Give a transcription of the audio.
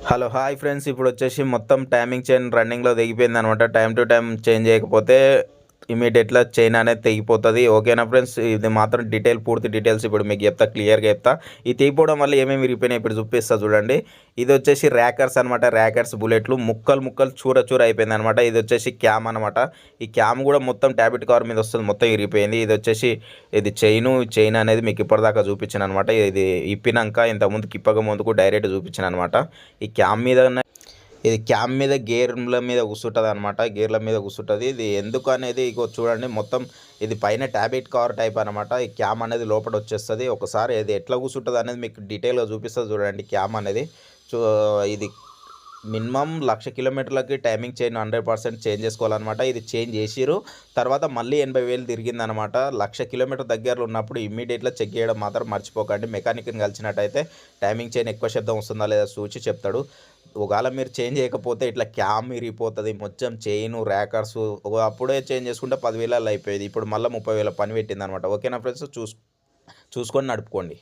Hello hi friends, ఇప్పుడు వచ్చేసి మొత్తం టైమింగ్ చైన్ రన్నింగ్లో తెగిపోయింది అనమాట. టైం టు టైం చేంజ్ చేయకపోతే ఇమీడియట్గా చైన్ అనేది తెగిపోతుంది. ఓకేనా ఫ్రెండ్స్, ఇది మాత్రం పూర్తి డీటెయిల్స్ ఇప్పుడు మీకు చెప్తా, క్లియర్గా చెప్తా. ఇది తెగిపోవడం వల్ల ఏమేమి విరిగిపోయినాయి ఇప్పుడు చూపిస్తా చూడండి. ఇది వచ్చేసి ర్యాకర్స్ అనమాట. ర్యాకర్స్ బుల్లెట్లు ముక్కలు ముక్కలు చూర చూర అయిపోయింది అనమాట. ఇది వచ్చేసి క్యామ్ అనమాట. ఈ క్యామ్ కూడా మొత్తం ట్యాబ్లెట్ కవర్ మీద వస్తుంది, మొత్తం విరిగిపోయింది. ఇది వచ్చేసి ఇది చైన్ అనేది మీకు ఇప్పటిదాకా చూపించాను అనమాట. ఇది ఇప్పినాక ఇంతకుముందుకు ఇప్పక ముందుకు డైరెక్ట్ చూపించాను అనమాట. ఈ క్యామ్ మీద ఇది క్యామ్ మీద గేర్ల మీద కూర్చుంటుంది అనమాట. గేర్ల మీద కూర్చుంటుంది. ఇది ఎందుకు అనేది ఇగో చూడండి, మొత్తం ఇది పైన ట్యాబ్లెట్ కవర్ టైప్ అనమాట. ఈ క్యామ్ అనేది లోపల వచ్చేస్తుంది. ఒకసారి ఇది ఎట్లా కూర్చుంటుంది అనేది మీకు డీటెయిల్గా చూపిస్తుంది చూడండి. క్యామ్ అనేది ఇది మినిమం 1,00,000 కిలోమీటర్లకి టైమింగ్ చైన్ 100% చేంజ్ చేసుకోవాలన్నమాట. ఇది చేంజ్ చేసిరు, తర్వాత మళ్ళీ 80,000 తిరిగిందనమాట. 1,00,000 కిలోమీటర్ దగ్గరలో ఉన్నప్పుడు ఇమ్మీడియట్గా చెక్ చేయడం మాత్రం మర్చిపోకండి. మెకానిక్ని కలిసినట్టయితే టైమింగ్ చైన్ ఎక్కువ శబ్దం వస్తుందా లేదా చూసి చెప్తాడు. ఒకవేళ మీరు చేంజ్ చేయకపోతే ఇట్లా క్యామ్ ఇరిగిపోతుంది, మొత్తం చైను ర్యాకర్స్. అప్పుడే చేంజ్ చేసుకుంటే 10,000 అయిపోయేది. ఇప్పుడు మళ్ళీ 30,000 పని పెట్టింది అనమాట. ఓకేనా ఫ్రెండ్స్, చూసుకొని నడుపుకోండి.